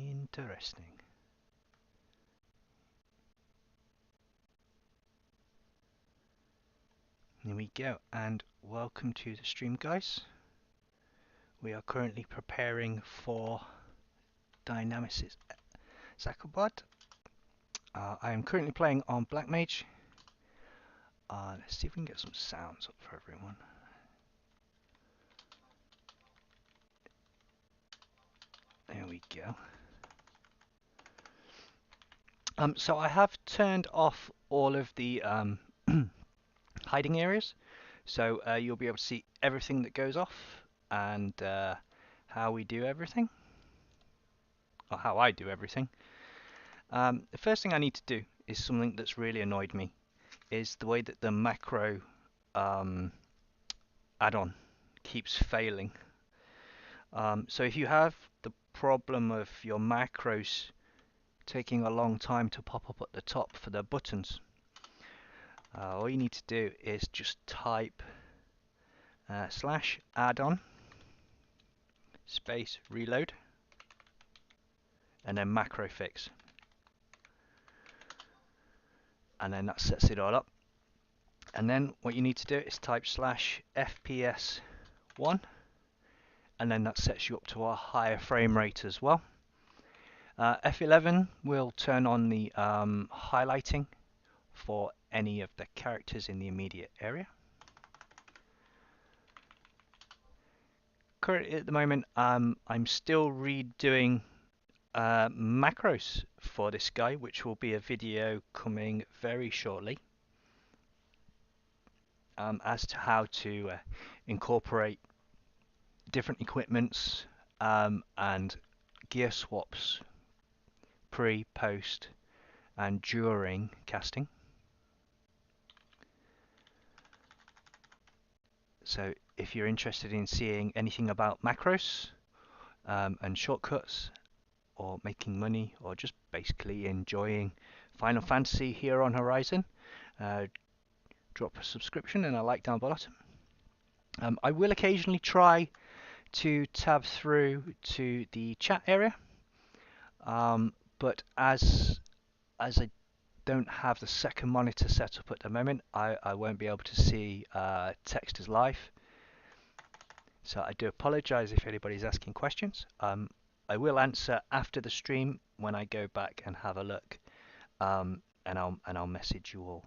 Interesting. Here we go, and welcome to the stream, guys. We are currently preparing for Dynamis' Xarcabard. I am currently playing on Black Mage. Let's see if we can get some sounds up for everyone. There we go. So I have turned off all of the hiding areas, so you'll be able to see everything that goes off and how we do everything, or how I do everything. The first thing I need to do is something that's really annoyed me, is the way that the macro add-on keeps failing. So if you have the problem of your macros taking a long time to pop up at the top for the buttons, all you need to do is just type /add-on space reload and then macro fix, and then that sets it all up. And then what you need to do is type /FPS1, and then that sets you up to a higher frame rate as well. F11 will turn on the highlighting for any of the characters in the immediate area. Currently at the moment I'm still redoing macros for this guy, which will be a video coming very shortly as to how to incorporate different equipments and gear swaps pre, post and during casting. So if you're interested in seeing anything about macros and shortcuts, or making money, or just basically enjoying Final Fantasy here on Horizon, drop a subscription and a like down bottom. I will occasionally try to tab through to the chat area, but as I don't have the second monitor set up at the moment, I won't be able to see text as live. So I do apologize if anybody's asking questions. I will answer after the stream when I go back and have a look, and I'll message you all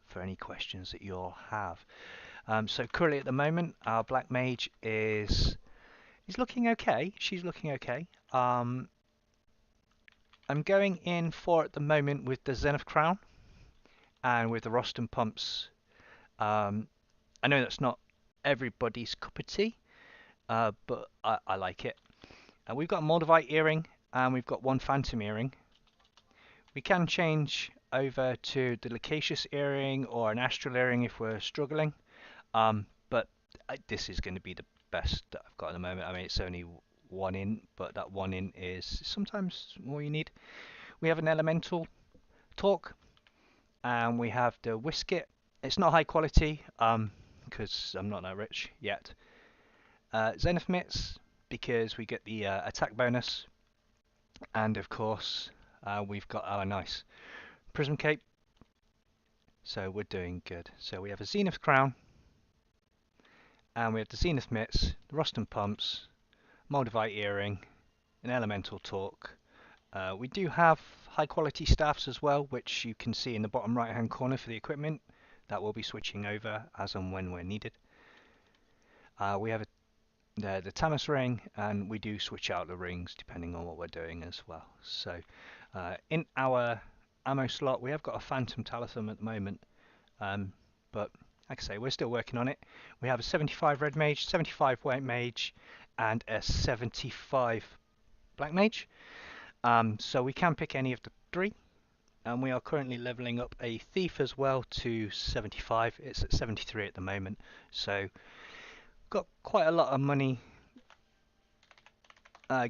for any questions that you all have. So currently at the moment, our Black Mage is looking okay. She's looking okay. I'm going in for at the moment with the Zenith Crown and with the Rostam pumps. I know that's not everybody's cup of tea, but I like it. We've got a Moldavite earring and we've got one Phantom earring. We can change over to the Locacious earring or an Astral earring if we're struggling, but this is going to be the best that I've got at the moment. I mean, it's only one in, but that one in is sometimes all you need. We have an Elemental Torque and we have the Whisket. It's not high quality because I'm not that rich yet. Zenith Mitts, because we get the attack bonus, and of course we've got our nice Prism Cape, so we're doing good. So we have a Zenith Crown, and we have the Zenith Mitts, the Rostam pumps, Moldavite earring, an Elemental Torque. We do have high quality staffs as well, which you can see in the bottom right hand corner for the equipment. That will be switching over as and when we're needed. We have the Tamas ring, and we do switch out the rings depending on what we're doing as well. So in our ammo slot we have got a Phantom Talathum at the moment, but like I say, we're still working on it. We have a 75 Red Mage, 75 White Mage and a 75 Black Mage, so we can pick any of the three, and we are currently leveling up a Thief as well to 75. It's at 73 at the moment, so got quite a lot of money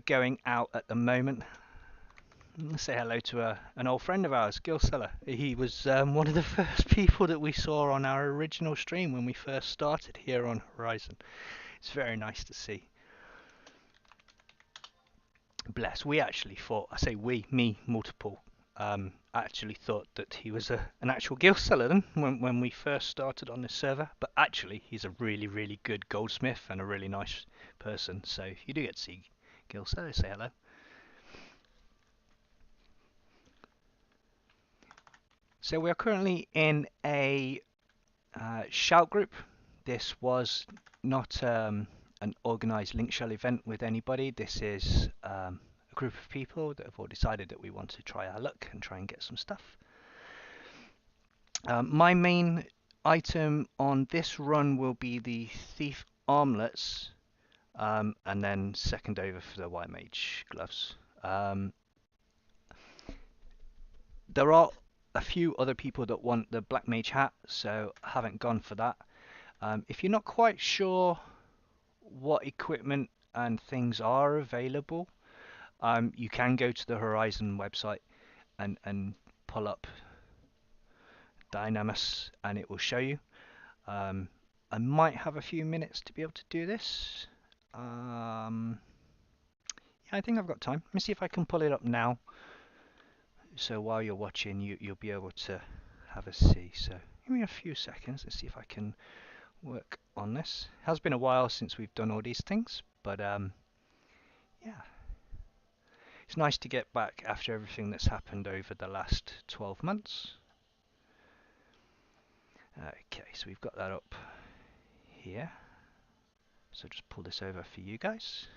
going out at the moment. Let's say hello to an old friend of ours, Gilseller. He was one of the first people that we saw on our original stream when we first started here on Horizon. It's very nice to see. bless. We actually thought, I say we, me, multiple, actually thought that he was an actual guild seller then when we first started on this server. But actually, he's a really, really good goldsmith and a really nice person. So if you do get to see guild seller, say hello. So we are currently in a shout group. This was not an organised link shell event with anybody. This is a group of people that have all decided that we want to try our luck and try and get some stuff. My main item on this run will be the thief armlets, and then second over for the white mage gloves. There are a few other people that want the black mage hat, so I haven't gone for that. If you're not quite sure what equipment and things are available, you can go to the Horizon website and pull up Dynamis and it will show you. I might have a few minutes to be able to do this. Yeah, I think I've got time. Let me see if I can pull it up now. So while you're watching, you'll be able to have a see. So give me a few seconds. Let's see if I can work on this. It has been a while since we've done all these things, but yeah. It's nice to get back after everything that's happened over the last 12 months. Okay, so we've got that up here. So just pull this over for you guys.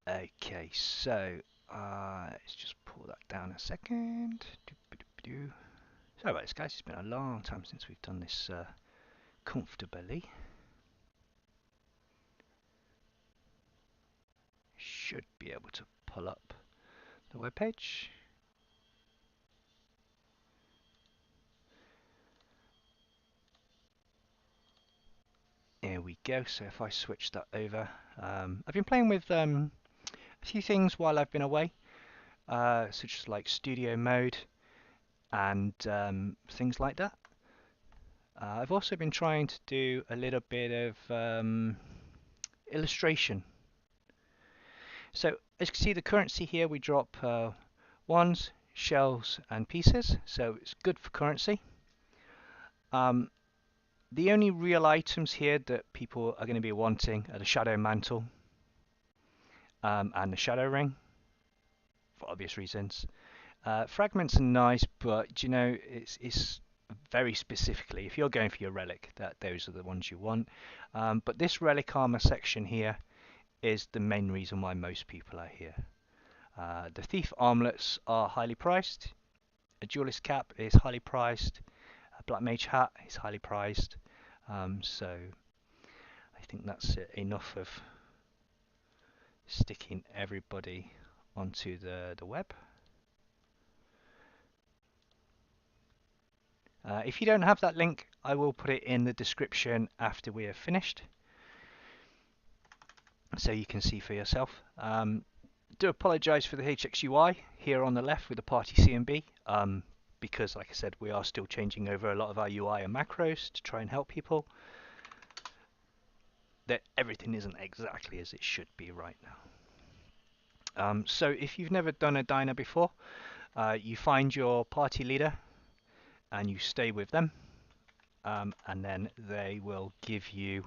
Okay, so let's just pull that down a second. Sorry about this, guys. It's been a long time since we've done this comfortably. Should be able to pull up the web page. There we go. So if I switch that over, I've been playing with a few things while I've been away, such as like studio mode and things like that. I've also been trying to do a little bit of illustration. So as you can see, the currency here, we drop ones, shells and pieces, so it's good for currency. The only real items here that people are going to be wanting are the shadow mantle and the shadow ring, for obvious reasons. Fragments are nice, but you know, it's very specifically, if you're going for your relic, that those are the ones you want. But this relic armor section here is the main reason why most people are here. The thief armlets are highly priced. A duelist cap is highly priced. A black mage hat is highly priced. So I think that's enough of sticking everybody onto the web. If you don't have that link, I will put it in the description after we have finished, so you can see for yourself. Do apologise for the HXUI here on the left with the party CMB, because like I said, we are still changing over a lot of our UI and macros to try and help people. That everything isn't exactly as it should be right now. So if you've never done a Dyna before, you find your party leader and you stay with them, and then they will give you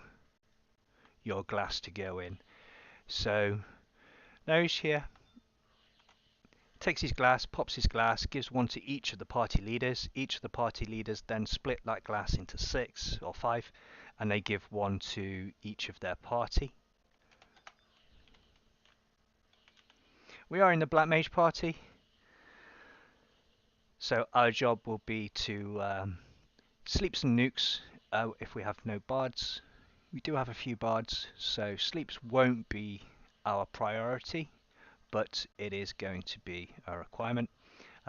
your glass to go in. So Nose here takes his glass, pops his glass, gives one to each of the party leaders. Each of the party leaders then split that glass into 6 or 5, and they give one to each of their party. We are in the Black Mage party, so our job will be to sleep some nukes if we have no bards. We do have a few bards, so sleeps won't be our priority, but it is going to be a requirement.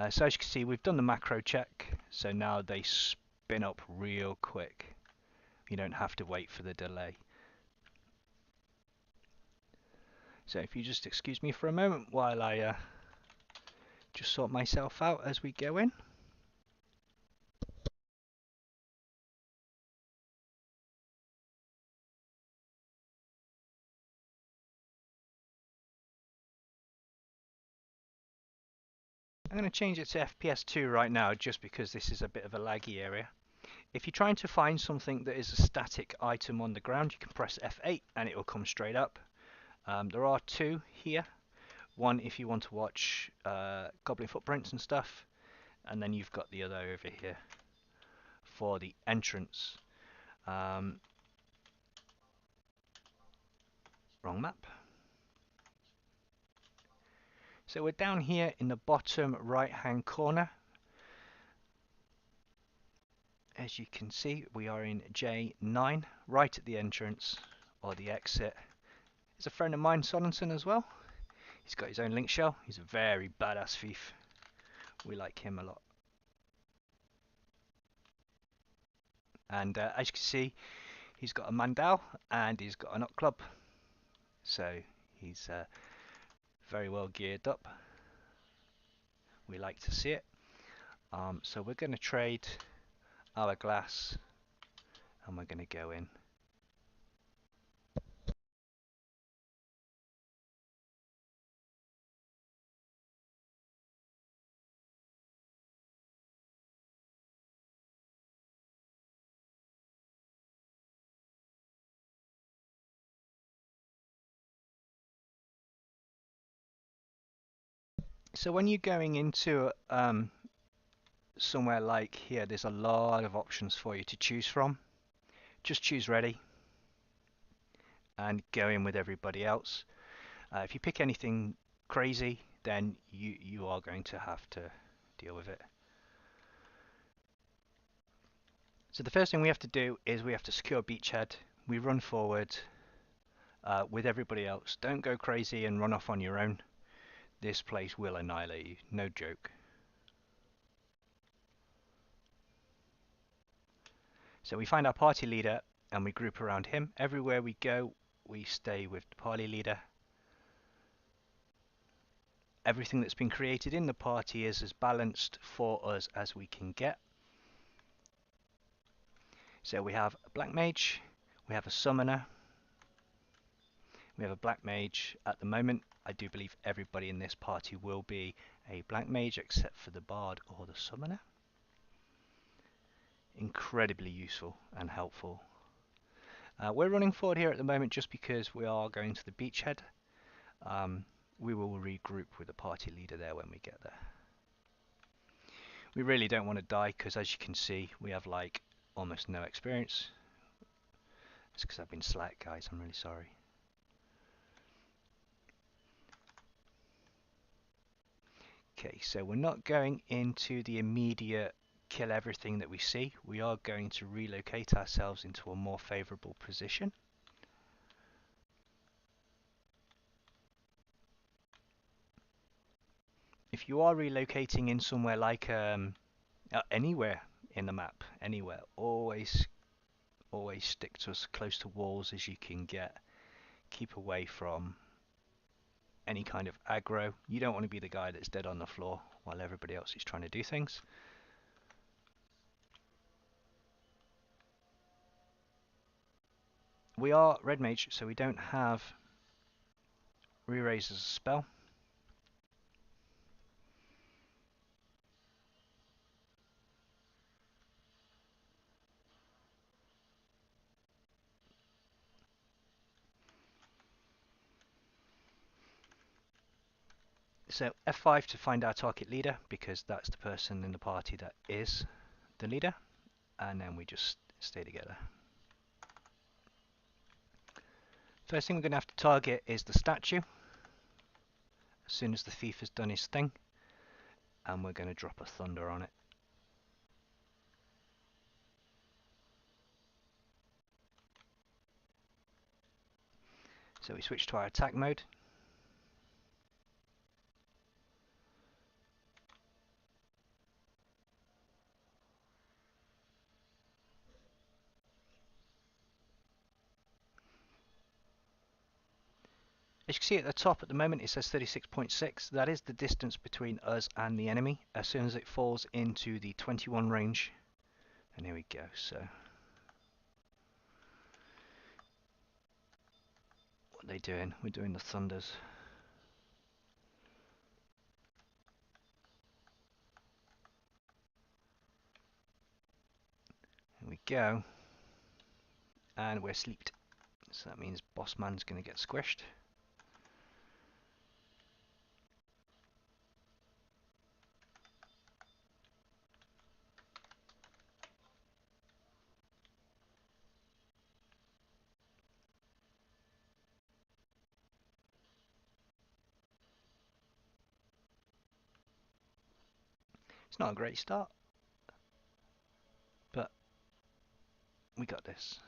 So as you can see, we've done the macro check, so now they spin up real quick. You don't have to wait for the delay. So if you just excuse me for a moment while I just sort myself out as we go in. I'm going to change it to FPS 2 right now just because this is a bit of a laggy area. If you're trying to find something that is a static item on the ground, you can press F8 and it will come straight up. There are two here. One if you want to watch goblin footprints and stuff, and then you've got the other over here for the entrance. Wrong map. So we're down here in the bottom right hand corner. As you can see, we are in J9, right at the entrance or the exit. There's a friend of mine, Sorensen, as well. He's got his own link shell. He's a very badass thief. We like him a lot. And as you can see, he's got a mandal and he's got an op club. So he's very well geared up. We like to see it. So we're going to trade our glass and we're going to go in. So when you're going into somewhere like here, there's a lot of options for you to choose from. Just choose ready and go in with everybody else. If you pick anything crazy, then you are going to have to deal with it. So the first thing we have to do is we have to secure beachhead. We run forward with everybody else. Don't go crazy and run off on your own. This place will annihilate you, no joke. So we find our party leader and we group around him. Everywhere we go, we stay with the party leader. Everything that's been created in the party is as balanced for us as we can get. So we have a black mage, we have a summoner, we have a black mage. At the moment, I do believe everybody in this party will be a black mage except for the bard or the summoner. Incredibly useful and helpful. We're running forward here at the moment just because we are going to the beachhead. We will regroup with the party leader there when we get there. We really don't want to die because, as you can see, we have like almost no experience. It's because I've been slack, guys. I'm really sorry. Okay, so we're not going into the immediate kill everything that we see. We are going to relocate ourselves into a more favorable position. If you are relocating in somewhere like anywhere in the map, anywhere, always stick to as close to walls as you can get. Keep away from any kind of aggro. You don't want to be the guy that's dead on the floor while everybody else is trying to do things. We are red mage, so we don't have re-raise as a spell. So F5 to find our target leader, because that's the person in the party that is the leader, and then we just stay together. First thing we're going to have to target is the statue as soon as the thief has done his thing, and we're going to drop a thunder on it. So we switch to our attack mode. As you can see at the top at the moment it says 36.6. That is the distance between us and the enemy. As soon as it falls into the 21 range, and here we go. So what are they doing? We're doing the thunders. go. And we're sleeped. So that means boss man's going to get squished. It's not a great start, but we got this.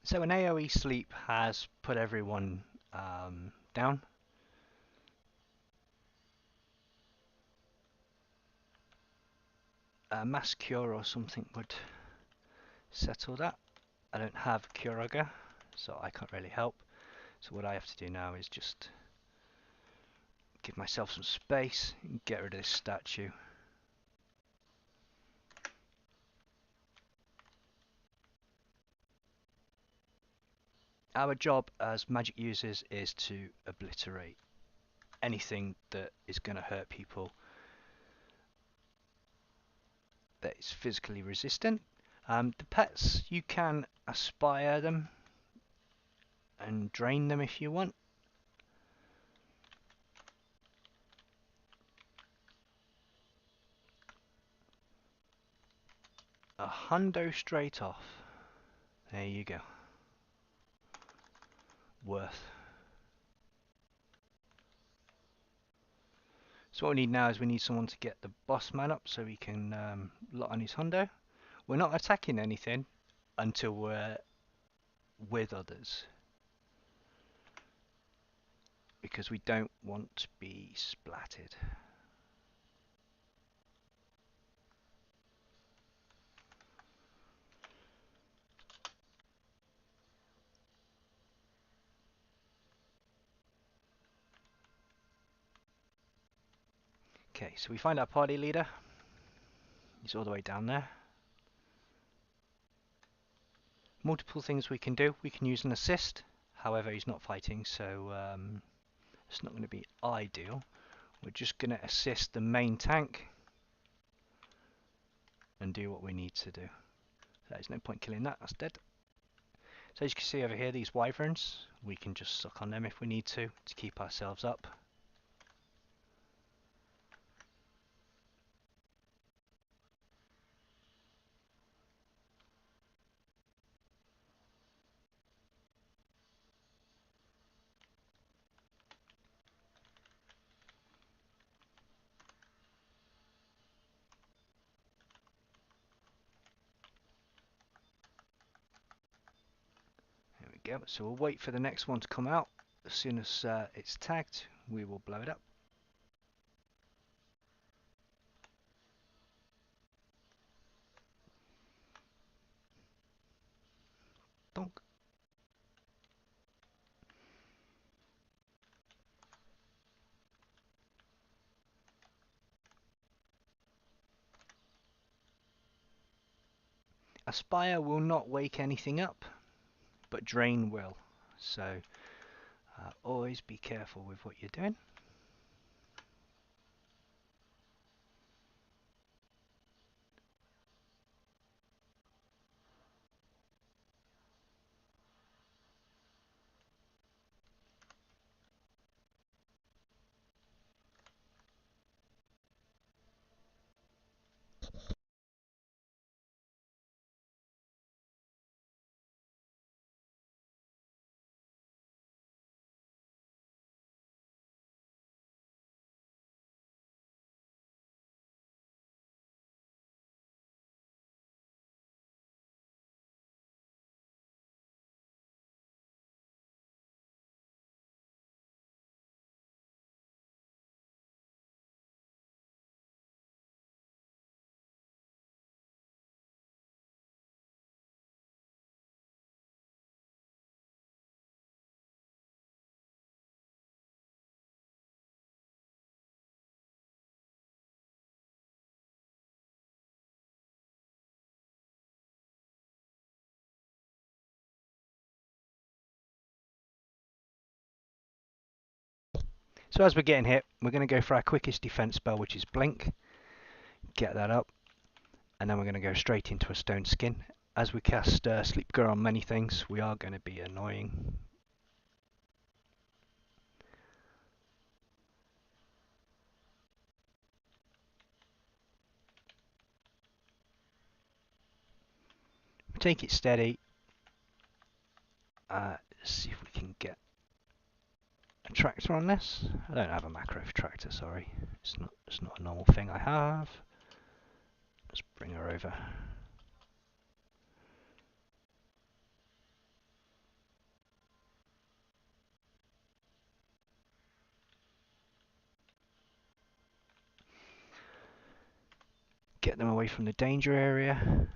So an AoE sleep has put everyone down. A mass cure or something would settle that. I don't have Curaga, so I can't really help. So what I have to do now is just give myself some space and get rid of this statue. Our job as magic users is to obliterate anything that is going to hurt people that is physically resistant. The pets, you can aspire them and drain them if you want. A hundo straight off. There you go. Worth. So what we need now is we need someone to get the boss man up so we can lot on his hundo. We're not attacking anything until we're with others, because we don't want to be splattered. Okay, so we find our party leader. He's all the way down there. Multiple things we can do. We can use an assist. However, he's not fighting, so it's not going to be ideal. We're just going to assist the main tank and do what we need to do. There's no point killing that, that's dead. So as you can see over here, these wyverns, we can just suck on them if we need to keep ourselves up. There we go. So we'll wait for the next one to come out. As soon as it's tagged, we will blow it up. Donk. Aspire will not wake anything up, but Drain will. So always be careful with what you're doing. So as we're getting hit, we're going to go for our quickest defense spell, which is Blink. Get that up, and then we're going to go straight into a Stone Skin. As we cast Sleep Girl on many things, we are going to be annoying. Take it steady. See if we can get a tractor on this. I don't have a macro for tractor, sorry. It's not a normal thing I have. Let's bring her over. Get them away from the danger area.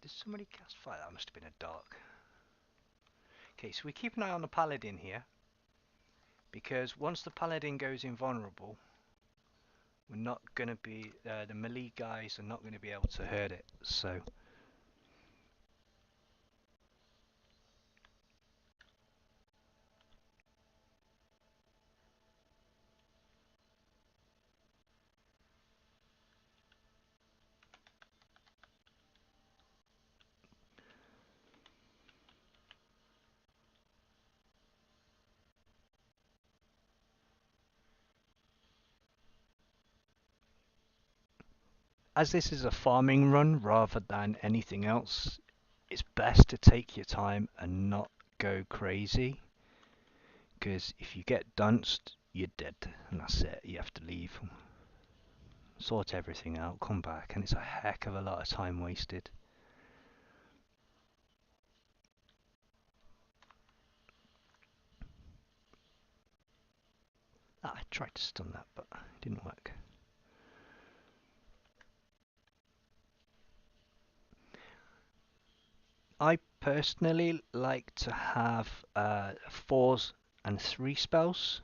Did somebody cast fire? That must have been a dark. Okay, so we keep an eye on the paladin here, because once the paladin goes invulnerable, we're not going to be the melee guys are not going to be able to hurt it. So as this is a farming run rather than anything else, it's best to take your time and not go crazy, because if you get dunced, you're dead, and that's it. You have to leave, sort everything out, come back, and it's a heck of a lot of time wasted. I tried to stun that, but it didn't work. I personally like to have 4s and 3 spells.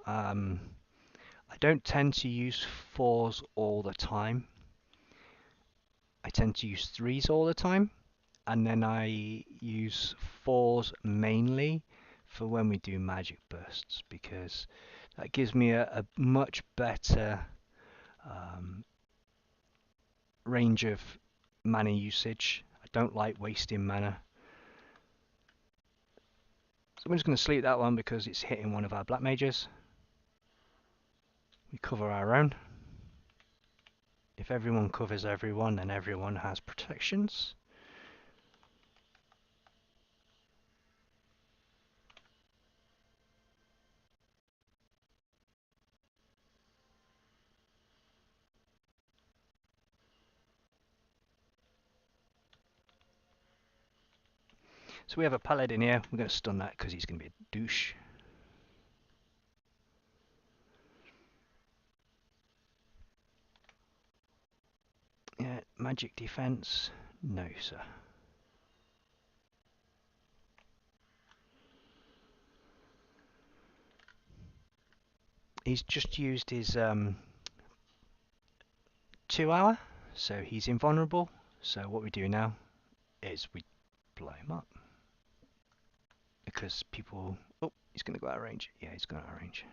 I don't tend to use 4s all the time. I tend to use 3s all the time, and then I use 4s mainly for when we do magic bursts, because that gives me a much better range of mana usage. I don't like wasting mana. So I'm just going to sleep that one because it's hitting one of our black mages. We cover our own. If everyone covers everyone, then everyone has protections. So we have a paladin here. We're going to stun that because he's going to be a douche. Yeah, magic defense. No, sir. He's just used his 2-hour, so he's invulnerable. So what we do now is we blow him up. Because people... Oh, he's going to go out of range. Yeah, he's going out of range.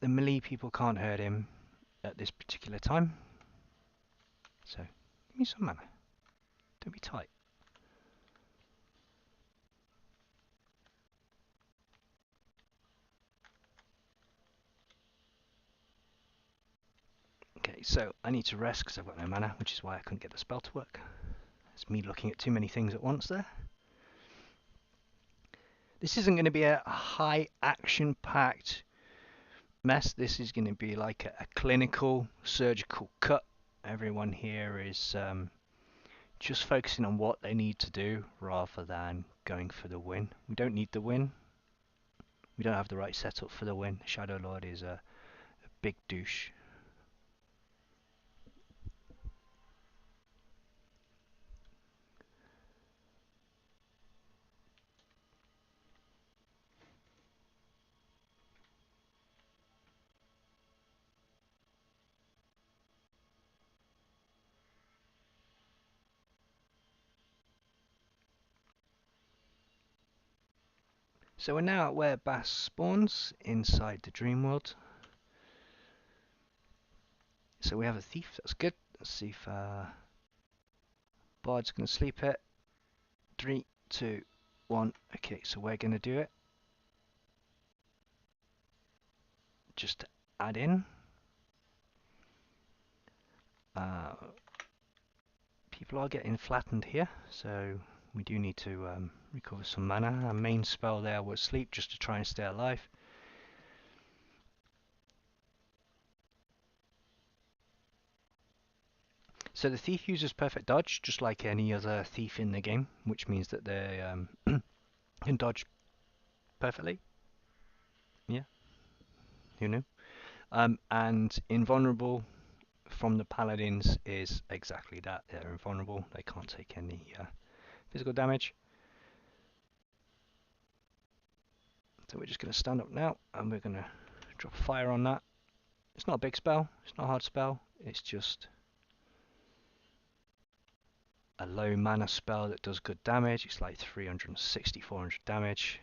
The melee people can't hurt him at this particular time. So, give me some mana. Don't be tight. Okay, so I need to rest because I've got no mana, which is why I couldn't get the spell to work. It's me looking at too many things at once there. This isn't going to be a high action-packed mess. This is going to be like a clinical surgical cut. Everyone here is just focusing on what they need to do rather than going for the win. We don't need the win. We don't have the right setup for the win. Shadow Lord is a big douche. So we're now at where Bass spawns, inside the dream world. So we have a thief, that's good. Let's see if Bard's going to sleep it. 3, 2, 1. Okay, so we're going to do it. Just add in. People are getting flattened here, so we do need to recover some mana. Our main spell there was sleep, just to try and stay alive. So the thief uses perfect dodge, just like any other thief in the game, which means that they can dodge perfectly. Yeah, who knew? And invulnerable from the paladins is exactly that. They're invulnerable. They can't take any physical damage. So we're just going to stand up now, and we're going to drop fire on that. It's not a big spell. It's not a hard spell. It's just a low mana spell that does good damage. It's like 360, 400 damage.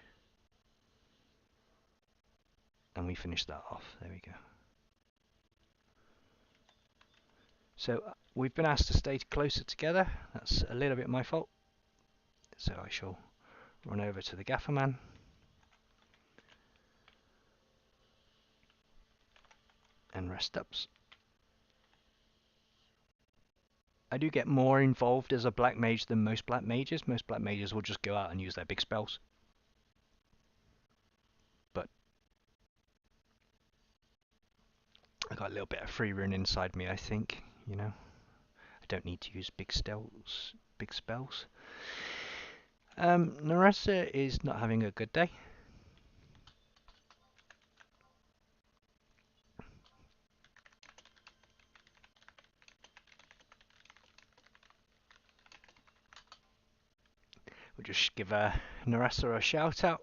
And we finish that off. There we go. So we've been asked to stay closer together. That's a little bit my fault. So I shall run over to the Gaffer Man. And rest ups. I do get more involved as a black mage than most black mages. Most black mages will just go out and use their big spells. But I got a little bit of free run inside me, I think, you know. I don't need to use big spells. Narasa is not having a good day. We'll just give Narasa a shout out.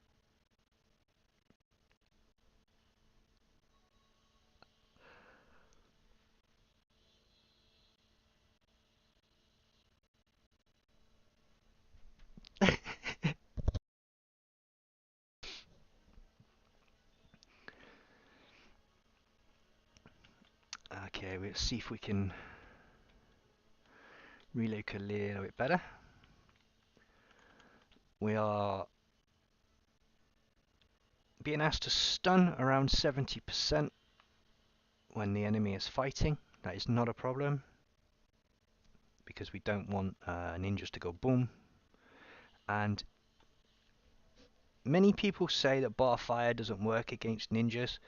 Okay, we'll see if we can relook a little bit better. We are being asked to stun around 70% when the enemy is fighting. That is not a problem, because we don't want ninjas to go boom. And many people say that bar fire doesn't work against ninjas,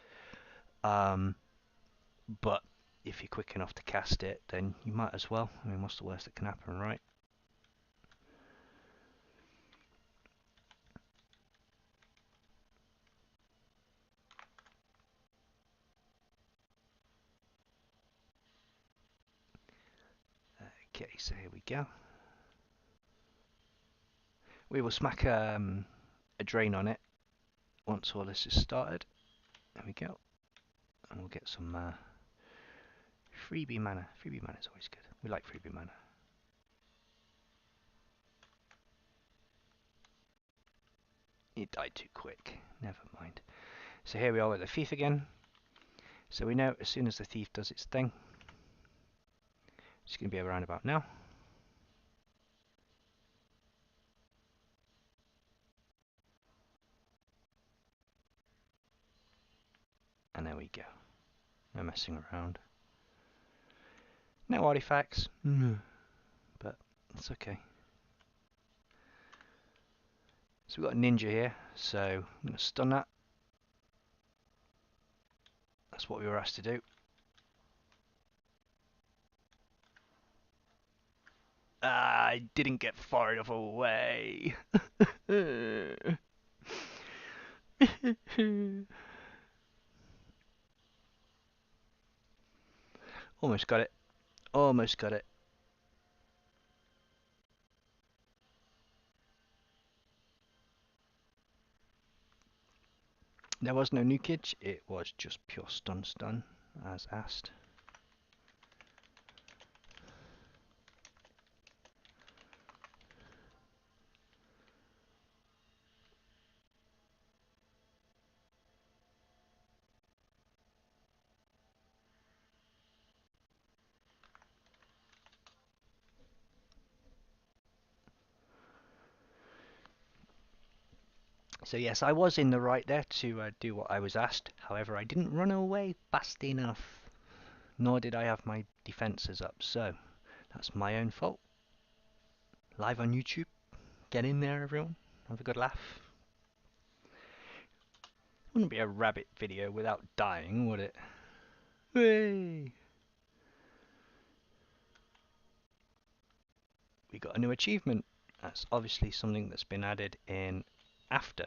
but if you're quick enough to cast it, then you might as well. I mean, what's the worst that can happen, right? Okay, so here we go. We will smack a drain on it once all this is started. There we go. And we'll get some freebie mana. Freebie mana is always good. We like freebie mana. It died too quick. Never mind. So here we are with the thief again. So we know as soon as the thief does its thing, it's going to be around about now. And there we go. No messing around. No artifacts. But it's okay. So we've got a ninja here, so I'm going to stun that. That's what we were asked to do. I didn't get far enough away. Almost got it. Almost got it. There was no nukage, it was just pure stun, as asked. So yes, I was in the right there to do what I was asked. However, I didn't run away fast enough, nor did I have my defences up. So that's my own fault. Live on YouTube. Get in there, everyone. Have a good laugh. Wouldn't be a rabbit video without dying, would it? Hey! We got a new achievement. That's obviously something that's been added in after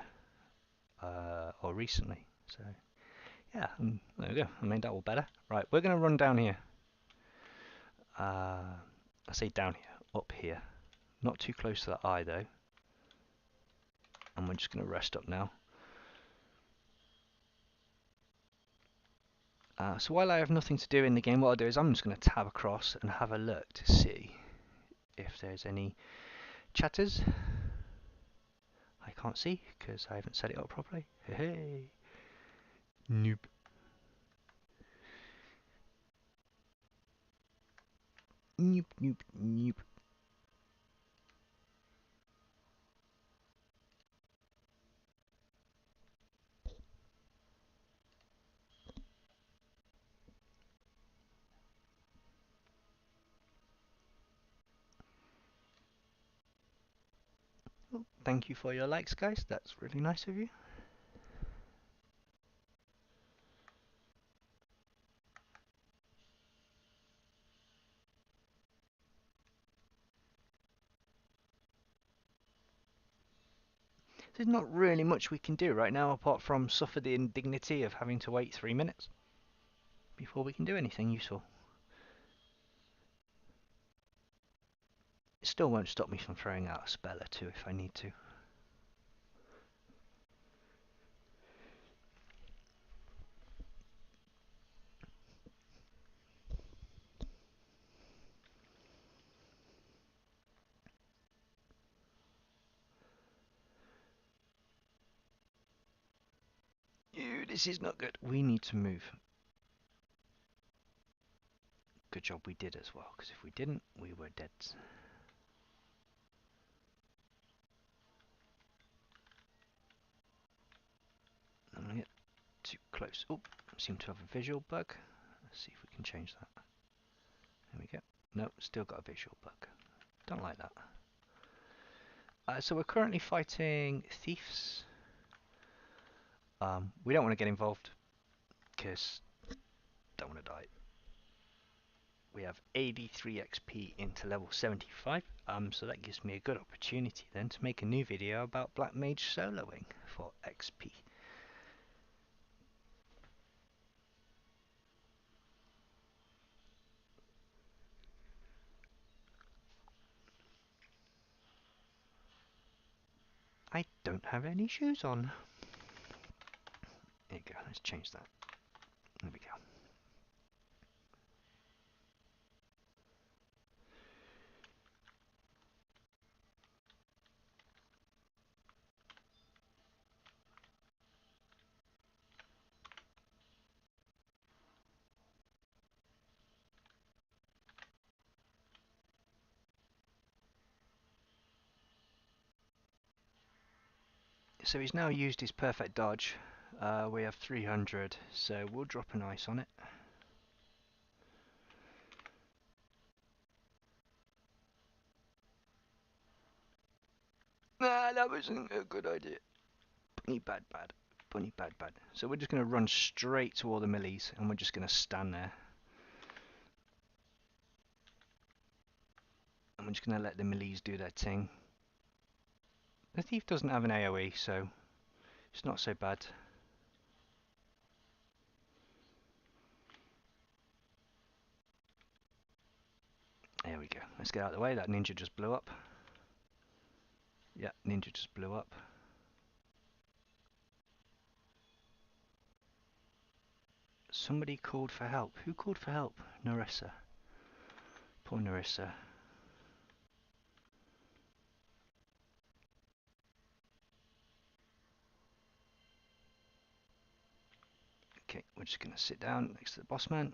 or recently. So yeah, there we go. I made that all better. Right, we're going to run down here. I say down here, up here. Not too close to that eye though. And we're just going to rest up now. So while I have nothing to do in the game, what I'll do is I'm just going to tab across and have a look to see if there's any chatters. I can't see because I haven't set it up properly. Hey, nope. Nope, nope, nope. Well, thank you for your likes, guys. That's really nice of you. There's not really much we can do right now apart from suffer the indignity of having to wait 3 minutes before we can do anything useful. It still won't stop me from throwing out a spell or two if I need to. Ew, this is not good. We need to move. Good job we did as well, because if we didn't, we were dead. I'm going to get too close. Oh, seem to have a visual bug. Let's see if we can change that. There we go. No, still got a visual bug. Don't like that. So we're currently fighting thieves. We don't want to get involved because don't want to die. We have 83 XP into level 75, so that gives me a good opportunity then to make a new video about Black Mage soloing for XP. I don't have any shoes on. There you go, let's change that. There we go. So he's now used his perfect dodge. We have 300, so we'll drop an ice on it. Nah, that wasn't a good idea. Bunny bad bad. Bunny bad bad. So we're just going to run straight to all the millies and we're just going to stand there. And we're We're just going to let the melees do their thing. The thief doesn't have an AoE, so it's not so bad. There we go. Let's get out of the way. That ninja just blew up. Yeah, ninja just blew up. Somebody called for help. Who called for help? Narissa. Poor Narissa. Okay, we're just going to sit down next to the boss man.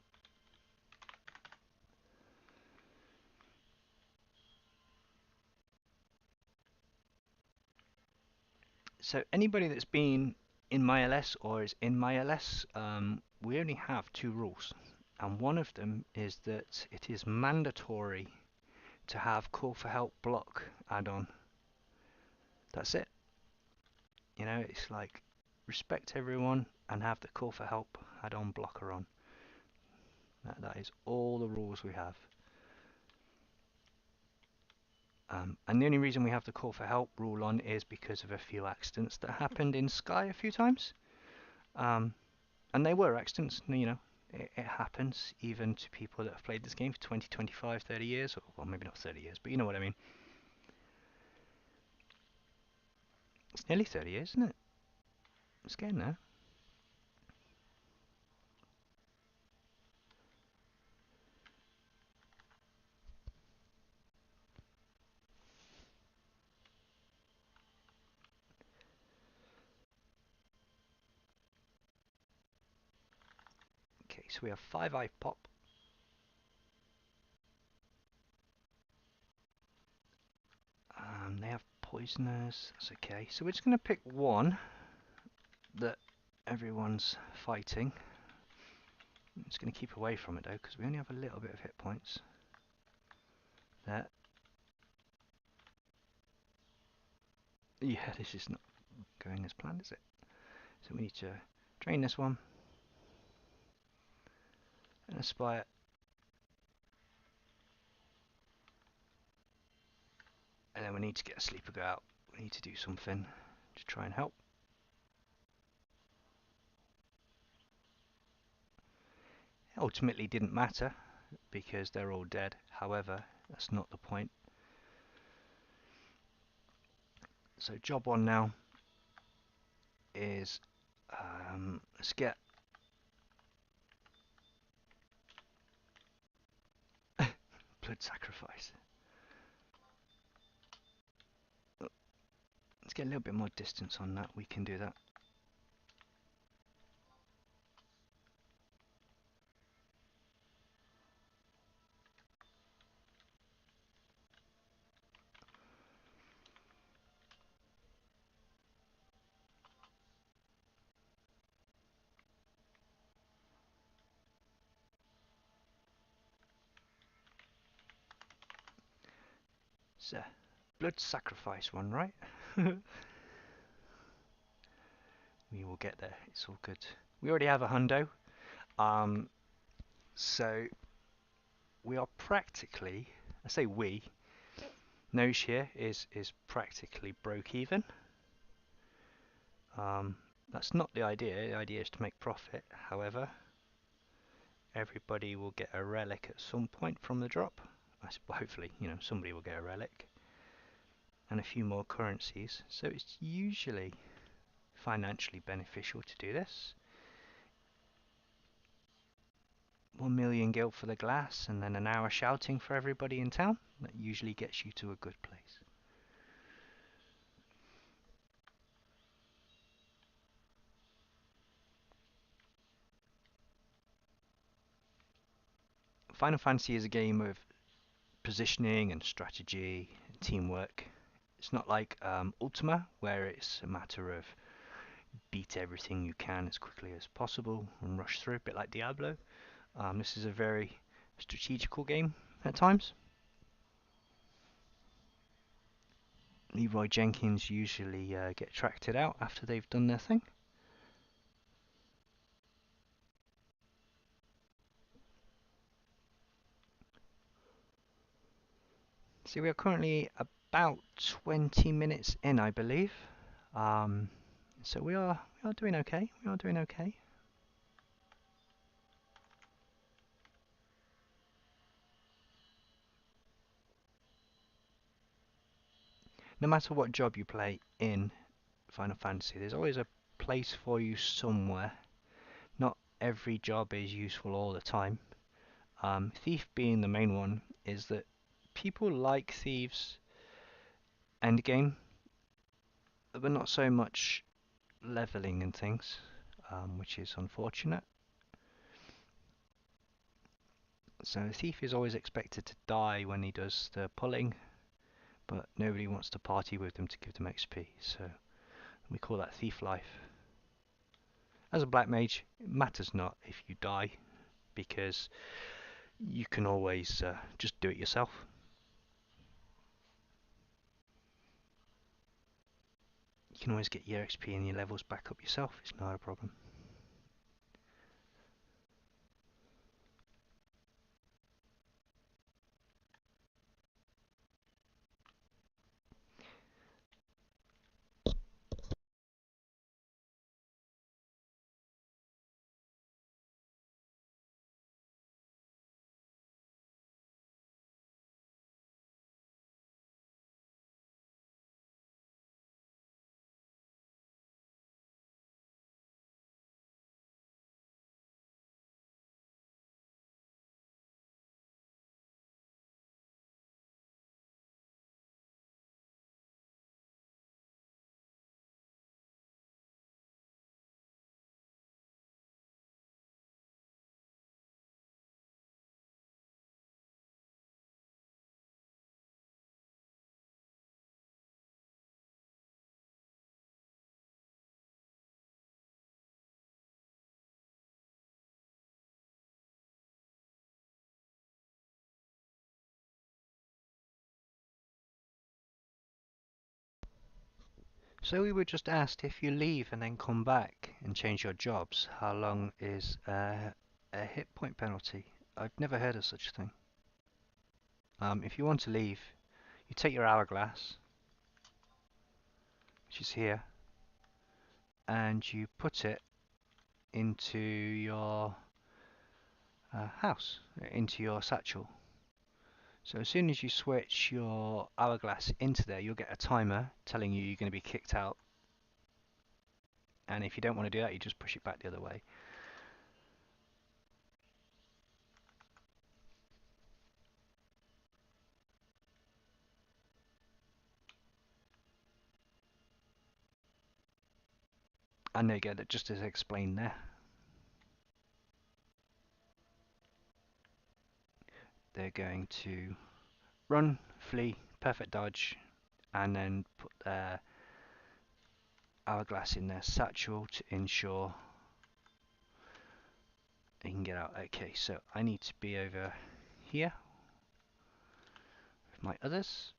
So anybody that's been in my LS or is in my LS, we only have 2 rules. And one of them is that it is mandatory to have call for help block add-on. That's it. You know, it's like respect everyone and have the call for help add-on blocker on. That is all the rules we have. And the only reason we have the call for help rule on is because of a few accidents that happened in Sky a few times. And they were accidents, you know, it happens even to people that have played this game for 20, 25, 30 years, or well, maybe not 30 years, but you know what I mean. It's nearly 30 years, isn't it? It's getting there. Okay, so we have 5 eye pop. They have poisoners, that's okay. So we're just going to pick one that everyone's fighting. I'm just going to keep away from it though, because we only have a little bit of hit points. There. Yeah, this is not going as planned, is it? So we need to drain this one. And aspire. And then we need to get a sleeper go out. We need to do something to try and help. It ultimately didn't matter because they're all dead. However, that's not the point. So job 1 now is let's get blood sacrifice. Let's get a little bit more distance on that. We can do that. So, blood sacrifice one, right? We will get there. It's all good. We already have a hundo. So we are practically, I say we, Nose here is practically broke even. That's not the idea. The idea is to make profit. However, everybody will get a relic at some point from the drop. Hopefully, you know, somebody will get a relic and a few more currencies. So it's usually financially beneficial to do this. 1 million gil for the glass and then an hour shouting for everybody in town. That usually gets you to a good place. Final Fantasy is a game of positioning and strategy, teamwork. It's not like Ultima, where it's a matter of beat everything you can as quickly as possible and rush through, a bit like Diablo. This is a very strategical game at times. Leroy Jenkins usually get tracted out after they've done their thing. So we are currently about 20 minutes in, I believe. Um, so we are doing okay. We are doing okay. No matter what job you play in Final Fantasy, there's always a place for you somewhere. Not every job is useful all the time. Thief being the main one is that people like thieves endgame, but not so much leveling and things, which is unfortunate. So a thief is always expected to die when he does the pulling, but nobody wants to party with them to give them XP, so we call that thief life. As a black mage, it matters not if you die, because you can always just do it yourself. You can always get your XP and your levels back up yourself, it's not a problem. So we were just asked, if you leave and then come back and change your jobs, how long is a hit point penalty? I've never heard of such a thing. If you want to leave, you take your hourglass, which is here, and you put it into your house, into your satchel. So as soon as you switch your hourglass into there, you'll get a timer telling you you're going to be kicked out. And if you don't want to do that, you just push it back the other way. And there you go, that just as explained there. They're going to run, flee, perfect dodge, and then put their hourglass in their satchel to ensure they can get out. Okay, so I need to be over here with my others.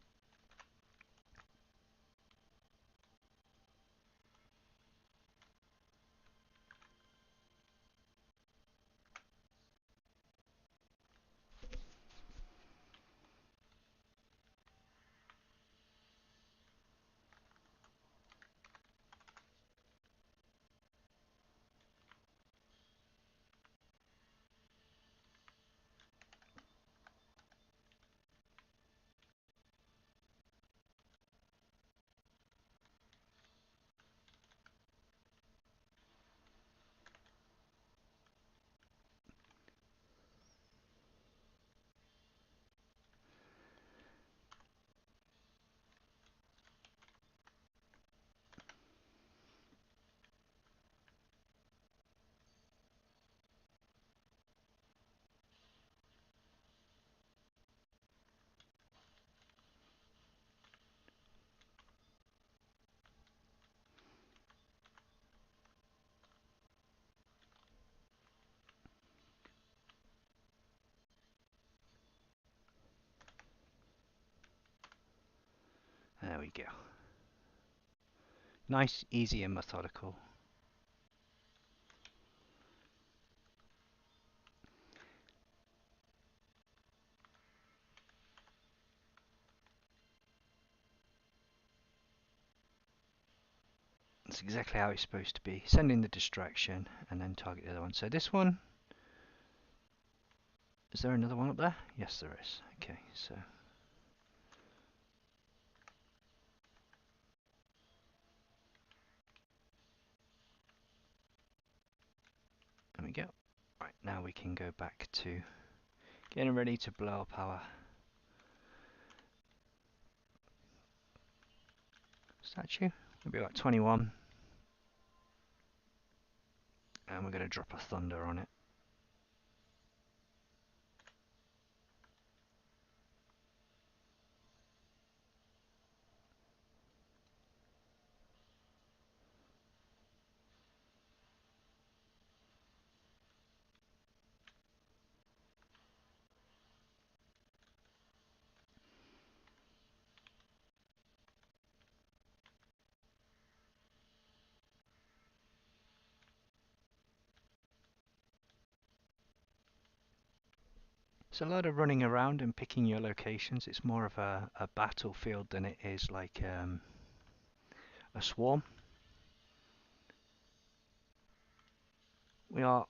There we go. Nice, easy, and methodical. That's exactly how it's supposed to be. Send in the distraction and then target the other one. So this one, is there another one up there? Yes, there is. Okay, so there we go. Right, now we can go back to getting ready to blow up our statue. It'll be about 21. And we're going to drop a thunder on it. It's a lot of running around and picking your locations. It's more of a battlefield than it is like a swarm. We are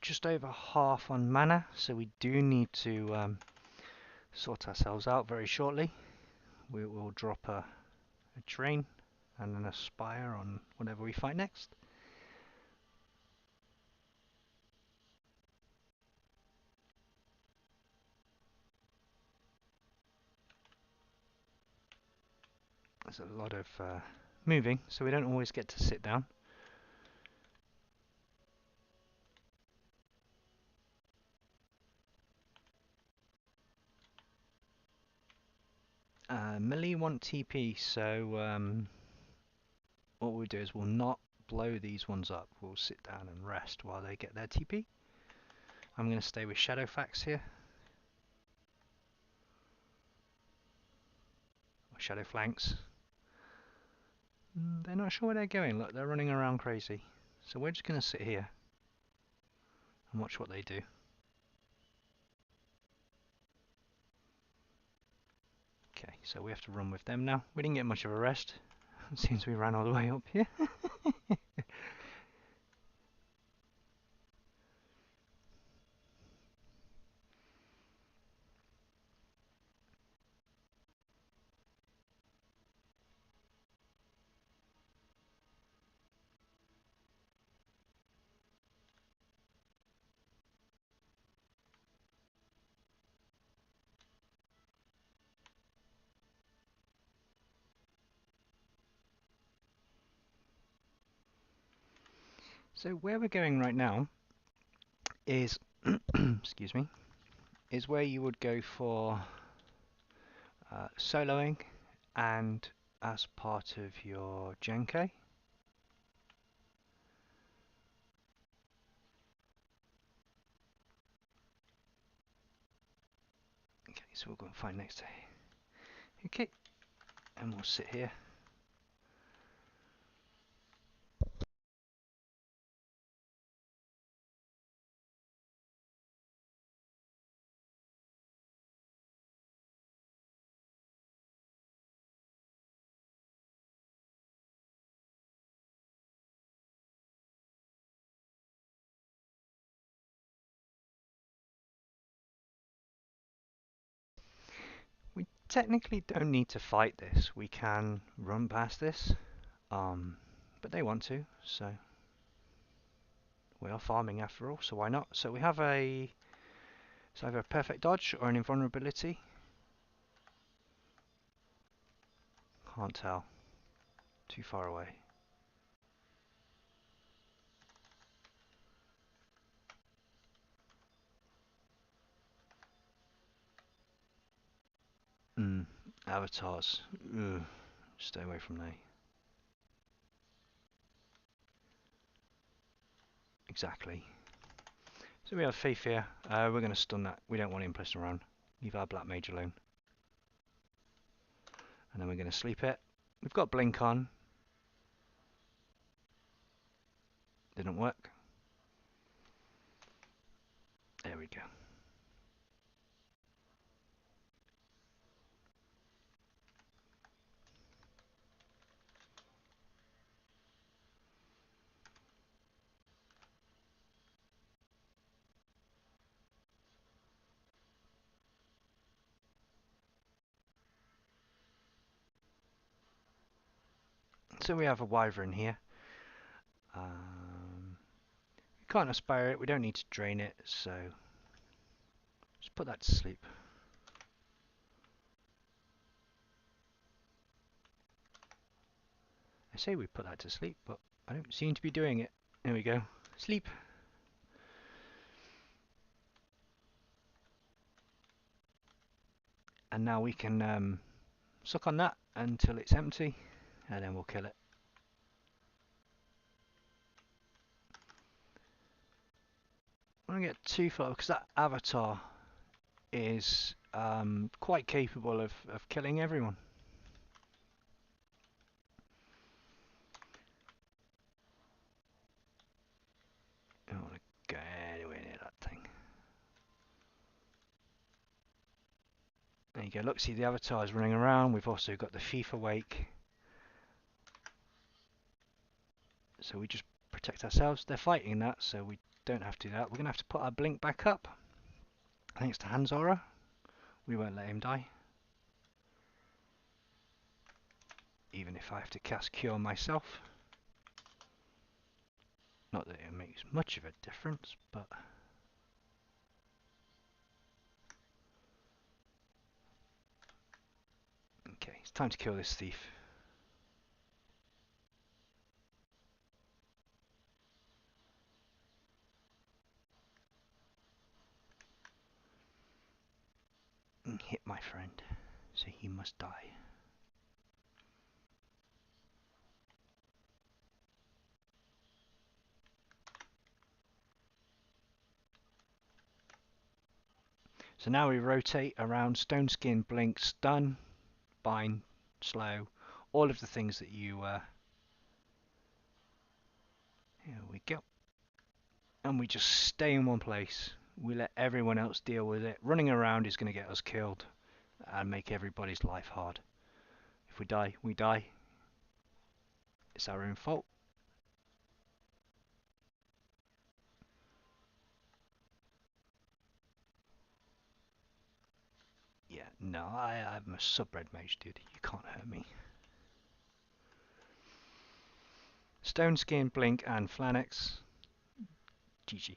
just over half on mana, so we do need to sort ourselves out very shortly. We will drop a train and then a spire on whatever we fight next. There's a lot of moving, so we don't always get to sit down. Melee want TP, so what we'll do is we'll not blow these ones up. We'll sit down and rest while they get their TP. I'm going to stay with Shadowfax here. Or Shadow Flanks. They're not sure where they're going. Look, they're running around crazy. So we're just going to sit here and watch what they do. Okay, so we have to run with them now. We didn't get much of a rest. It seems we ran all the way up here. So where we're going right now is, excuse me, is where you would go for soloing and as part of your Genkai. Okay, so we'll go and find next to here. Okay, and we'll sit here. We technically don't need to fight this. We can run past this, but they want to, so we are farming after all, so why not? So we have it's either a perfect dodge or an invulnerability. Can't tell. Too far away. Avatars. Ugh. Stay away from they. Exactly. So we have Faith here. We're going to stun that. We don't want him pressing around. Leave our Black Mage alone. And then we're going to sleep it. We've got Blink on. Didn't work. There we go. So we have a wyvern here. We can't aspire it, we don't need to drain it, so just put that to sleep. I say we put that to sleep, but I don't seem to be doing it. There we go. Sleep. And now we can suck on that until it's empty, and then we'll kill it. I don't get too far because that avatar is quite capable of killing everyone. I don't want to go anywhere near that thing. There you go. Look, see the avatar is running around. We've also got the thief awake. So we just protect ourselves. They're fighting that, so we don't have to do that. We're going to have to put our blink back up. Thanks to Hans Aura. We won't let him die. Even if I have to cast Cure myself. Not that it makes much of a difference, but... Okay, it's time to kill this thief. Hit my friend, so he must die. So now we rotate around Stone Skin, Blink, Stun, Bind, Slow, all of the things that you... Here we go. And we just stay in one place. We let everyone else deal with it. Running around is going to get us killed and make everybody's life hard. If we die, we die. It's our own fault. Yeah, no, I'm a sub-red mage, dude. You can't hurt me. Stone Skin, Blink, and Flannex. GG.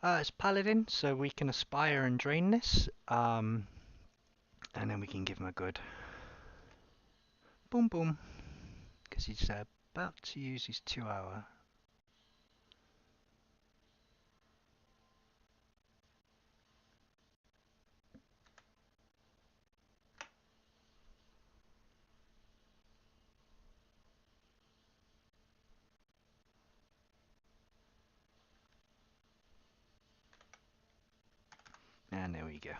It's Paladin, so we can aspire and drain this. And then we can give him a good boom boom. Because he's about to use his 2-hour. And there we go.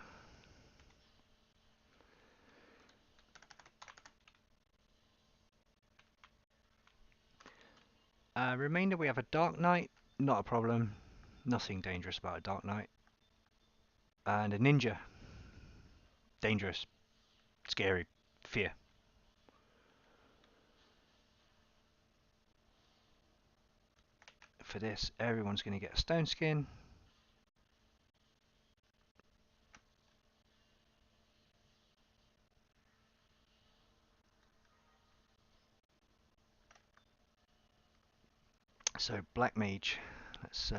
Remainder, we have a Dark Knight, not a problem. Nothing dangerous about a Dark Knight. And a Ninja. Dangerous. Scary. Fear. For this, everyone's going to get a Stone Skin. So, Black Mage. Let's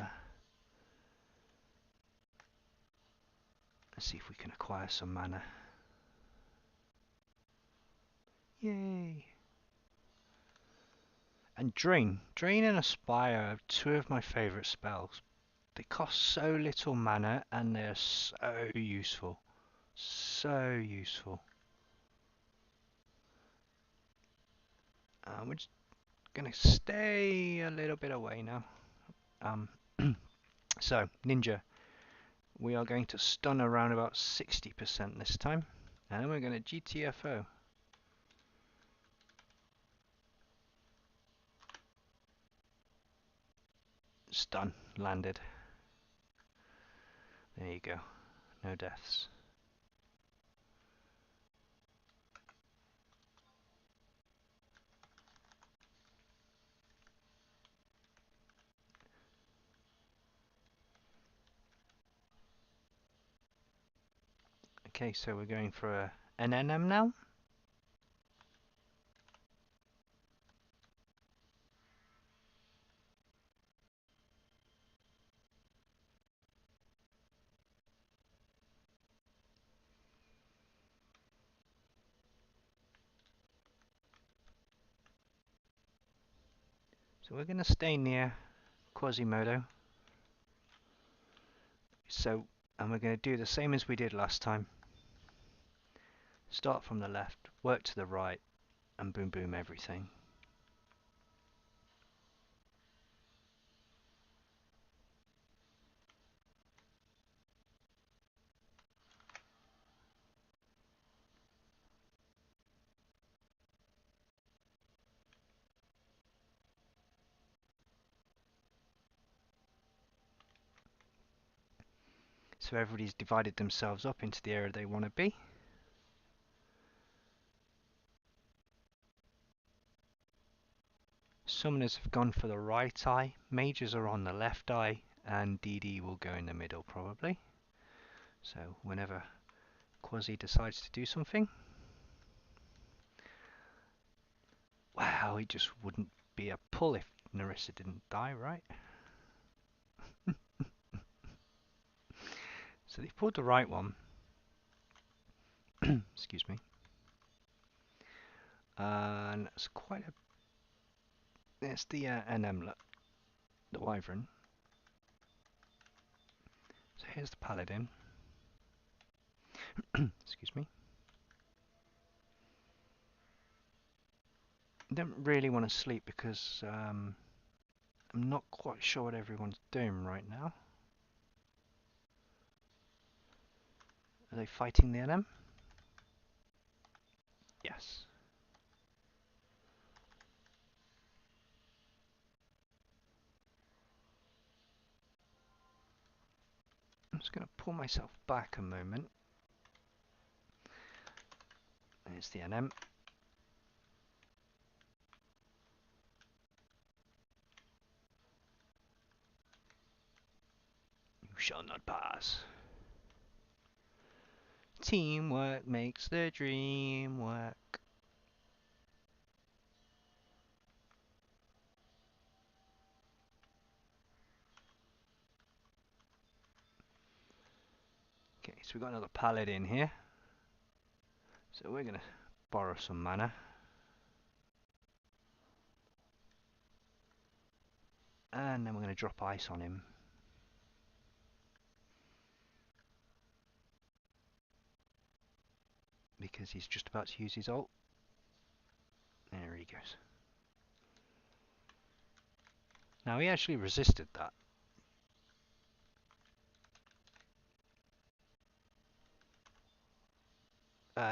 see if we can acquire some mana. Yay! And Drain. Drain and Aspire are two of my favourite spells. They cost so little mana and they're so useful. So useful. We're just going to stay a little bit away now. So, Ninja. We are going to stun around about 60% this time. And then we're going to GTFO. Stun. Landed. There you go. No deaths. Okay, so we're going for an NM now. So we're going to stay near Quasimodo. And we're going to do the same as we did last time. Start from the left, work to the right, and boom boom everything. So everybody's divided themselves up into the area they want to be. Summoners have gone for the right eye, mages are on the left eye, and DD will go in the middle probably. So whenever Quasi decides to do something. Wow, it just wouldn't be a pull if Narissa didn't die, right? So they've pulled the right one. Excuse me. And it's quite a... It's the NM, the Wyvern. So here's the Paladin. Excuse me. I don't really want to sleep because I'm not quite sure what everyone's doing right now. Are they fighting the NM? Yes. I'm just going to pull myself back a moment. There's the NM. You shall not pass. Teamwork makes the dream work. Okay, so we've got another Paladin here. So we're going to borrow some mana. And then we're going to drop ice on him. Because he's just about to use his ult. There he goes. Now he actually resisted that.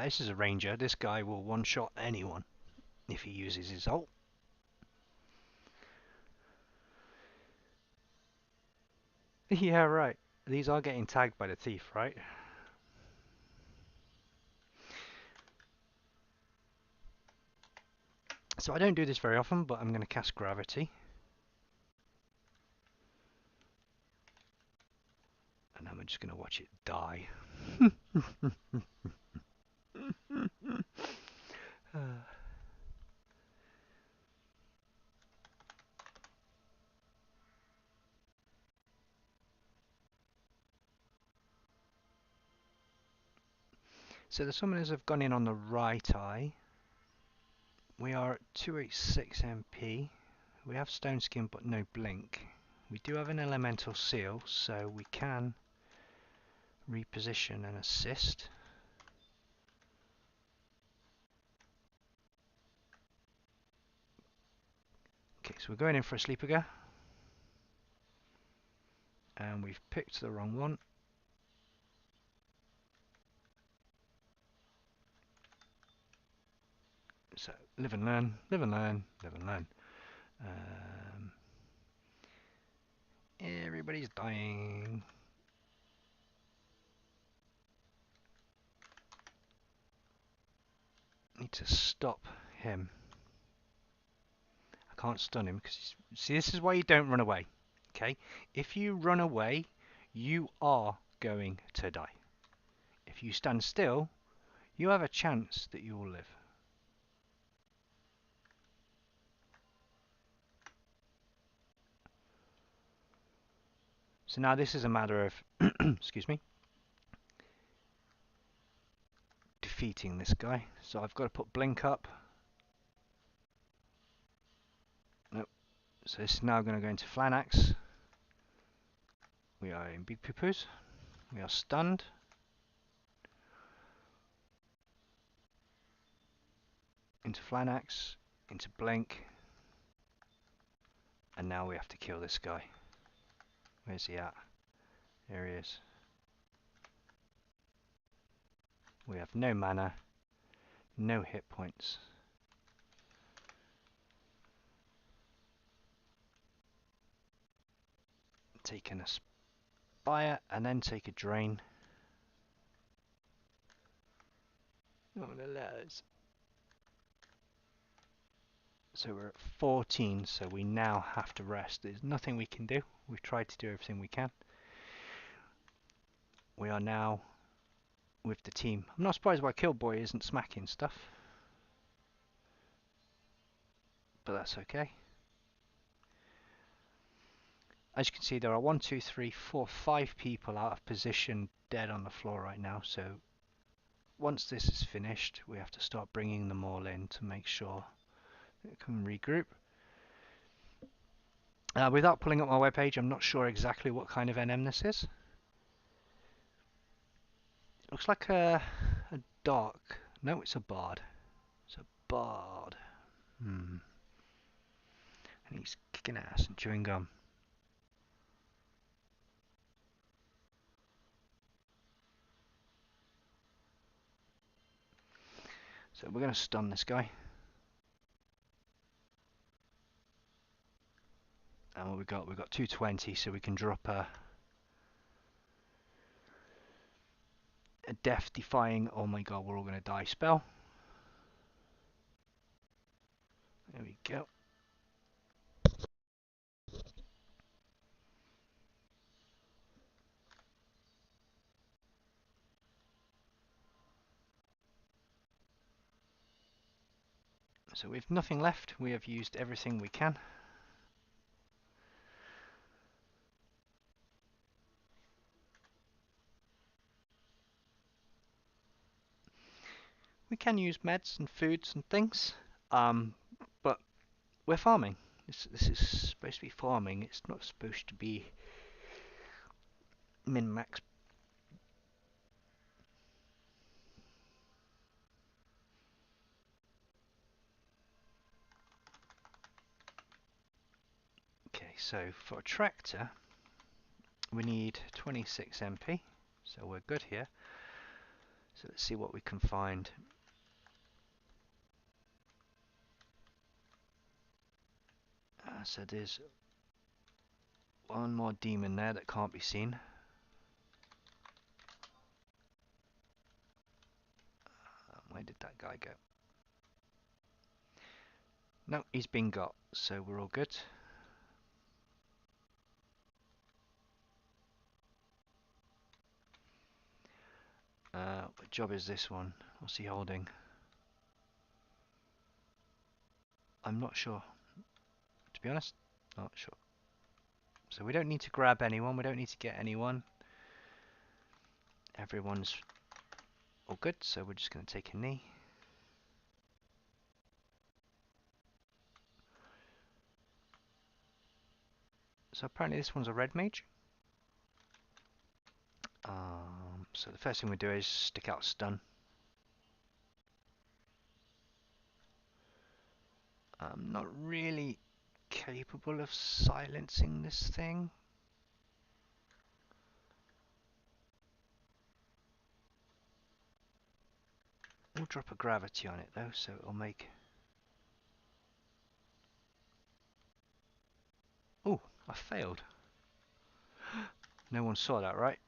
This is a ranger. This guy will one-shot anyone if he uses his ult. Yeah, right. These are getting tagged by the thief, right? So I don't do this very often, but I'm going to cast Gravity. And I'm just going to watch it die. So the summoners have gone in on the right eye. We are at 286 MP. We have Stone Skin but no Blink. We do have an Elemental Seal, so we can reposition and assist. Okay, so we're going in for a Sleeper. And we've picked the wrong one. So, live and learn, live and learn, live and learn. Everybody's dying. Need to stop him. I can't stun him because see, this is why you don't run away. Okay, if you run away, you are going to die. If if you stand still, you have a chance that you will live. So now this is a matter of, excuse me, defeating this guy. So I've got to put blink up. Nope. So this is now going to go into Flanax. We are in Big Poo-Poos. We are stunned. Into Flanax. Into blink. And now we have to kill this guy. Where's he at? There he is. We have no mana. No hit points. Take an Aspire and then take a Drain. Oh, the letters. So we're at 14, so we now have to rest. There's nothing we can do. We've tried to do everything we can. We are now with the team. I'm not surprised why Killboy isn't smacking stuff. But that's okay. As you can see, there are 1, 2, 3, 4, 5 people out of position dead on the floor right now. So once this is finished, we have to start bringing them all in to make sure it can regroup. Without pulling up my webpage, I'm not sure exactly what kind of NM this is. It looks like a dark. No, it's a bard. It's a bard. And he's kicking ass and chewing gum. So we're going to stun this guy. And what we got? We've got 220, so we can drop a death-defying, oh my god, we're all going to die spell. There we go. So with nothing left, we have used everything we can. We can use meds and foods and things, but we're farming. This is supposed to be farming. It's not supposed to be min-max. Okay, so for a tractor, we need 26 MP, so we're good here. So let's see what we can find. So there's one more demon there that can't be seen. Where did that guy go? No, he's been got, so we're all good. What job is this one? What's he holding? I'm not sure. To be honest, not sure. So we don't need to grab anyone, we don't need to get anyone. Everyone's all good, so we're just going to take a knee. So apparently this one's a red mage. So the first thing we do is stick out stun. I'm not really capable of silencing this thing. We'll drop a gravity on it though, so it'll make... Oh, I failed. No one saw that, right?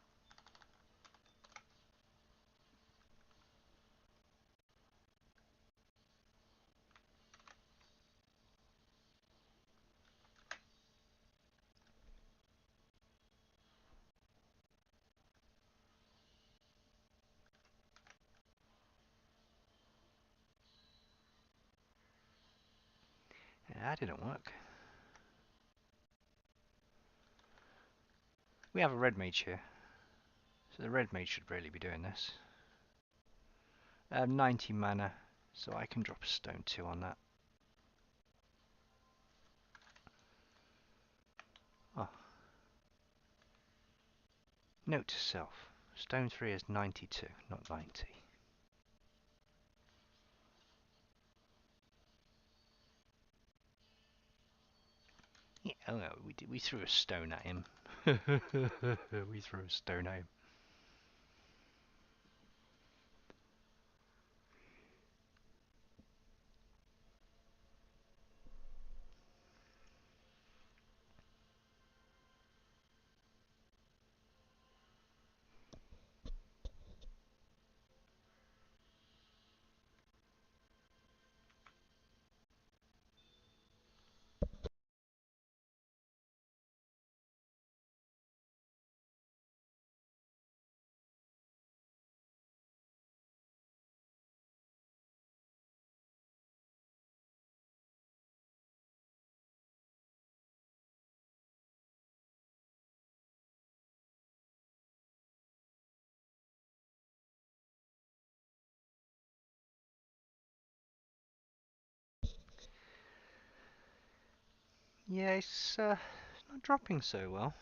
Yeah, that didn't work. We have a red mage here, so the red mage should really be doing this. 90 mana, so I can drop a stone 2 on that. Oh. Note to self, stone 3 is 92, not 90. Yeah, oh no, we threw a stone at him. We threw a stone at him. Yeah, it's not dropping so well.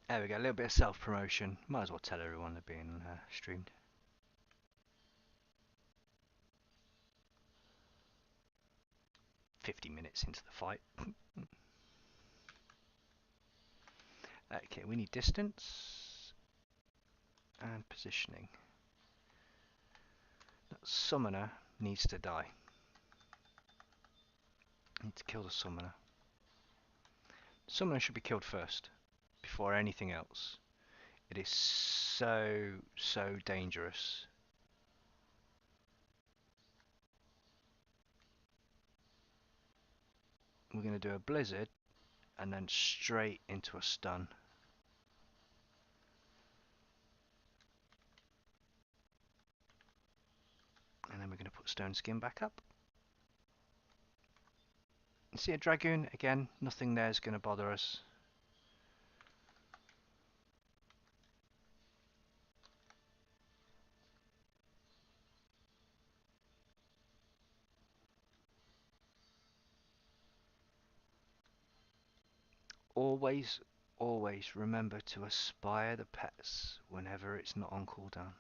There we go, a little bit of self-promotion. Might as well tell everyone they're being streamed. "50 minutes into the fight." Okay, we need distance and positioning. That summoner needs to die. I need to kill the summoner. Summoner should be killed first, before anything else. It is so dangerous. We're going to do a blizzard and then straight into a stun. And then we're going to put stone skin back up. See a dragoon again, nothing there is going to bother us. Always remember to aspire the pets whenever it's not on cooldown.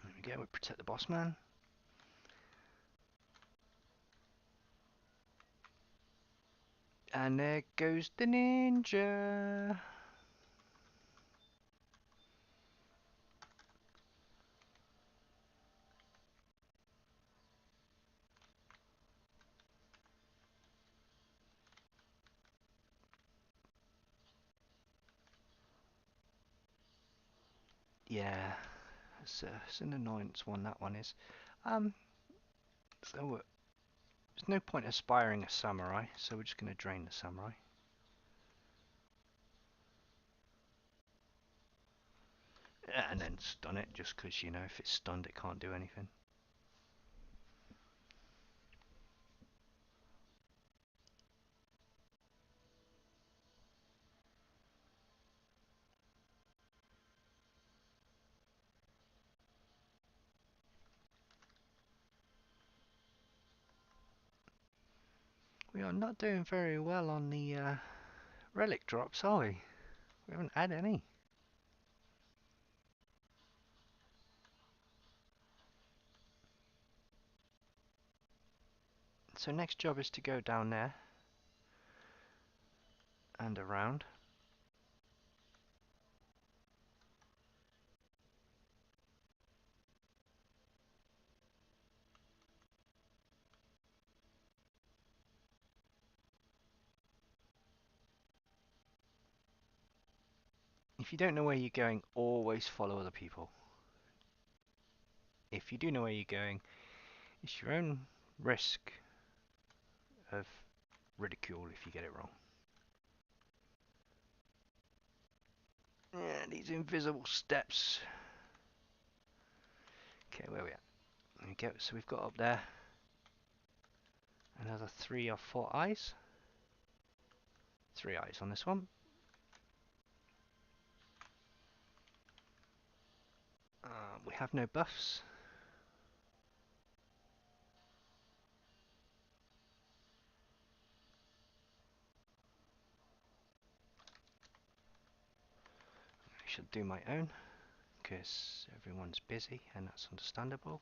There we go, we protect the boss man. And there goes the ninja. Yeah, it's an annoyance one, that one is. So there's no point aspiring a samurai, so we're just going to drain the samurai. And then stun it, just because, you know, if it's stunned it can't do anything. We are not doing very well on the relic drops, are we? We haven't had any. So next job is to go down there and around. If you don't know where you're going, always follow other people. If you do know where you're going, it's your own risk of ridicule if you get it wrong. Yeah, these invisible steps. Okay, where are we at? There we go. So we've got up there another 3 or 4 eyes. 3 eyes on this one. We have no buffs. I should do my own because everyone's busy and that's understandable.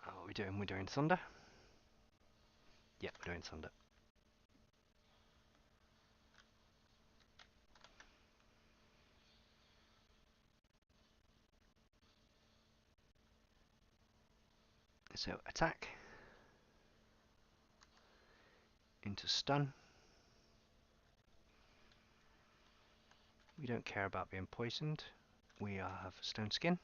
What are we doing? We're doing thunder? Yeah, we're doing thunder. So attack into stun. We don't care about being poisoned. We have stone skin.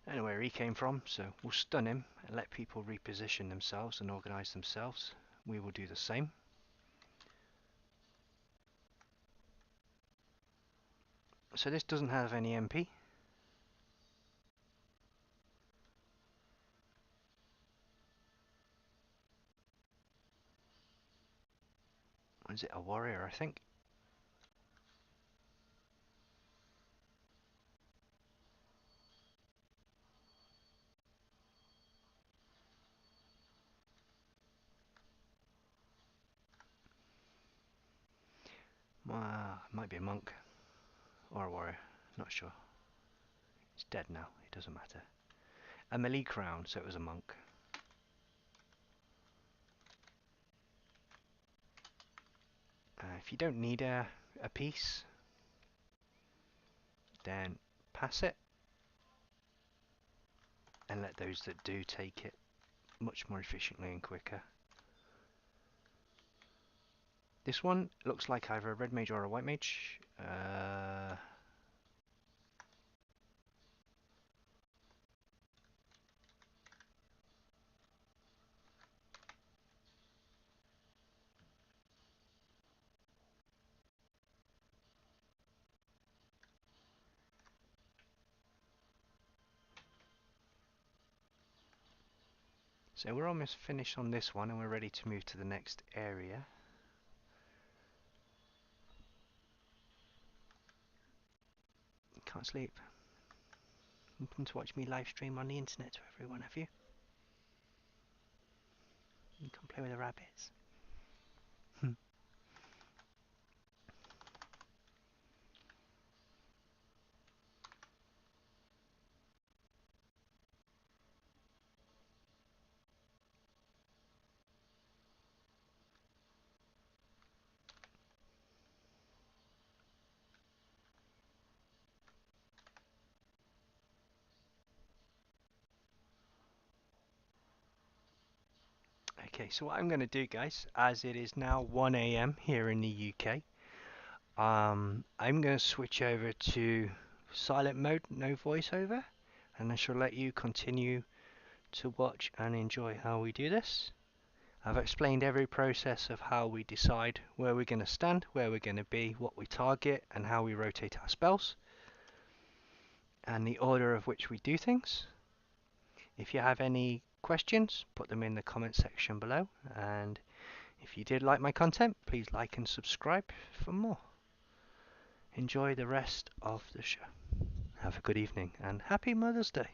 I don't know where he came from, so we'll stun him and let people reposition themselves and organise themselves. We will do the same. So this doesn't have any MP. Is it a warrior, I think? Might be a monk or a warrior, not sure. It's dead now, it doesn't matter. A melee crown, so it was a monk. If you don't need a piece, then pass it and let those that do take it much more efficiently and quicker. This one looks like either a red mage or a white mage. So we're almost finished on this one and we're ready to move to the next area. Can't sleep. You come to watch me live stream on the internet to everyone, have you? You can play with the rabbits. Okay, so what I'm going to do, guys, as it is now 1 AM here in the UK, I'm going to switch over to silent mode, no voiceover, and I shall let you continue to watch and enjoy how we do this. I've explained every process of how we decide where we're going to stand, where we're going to be, what we target, and how we rotate our spells, and the order of which we do things. If you have any questions, put them in the comment section below, and if you did like my content, please like and subscribe for more. Enjoy the rest of the show. Have a good evening, and happy Mother's Day.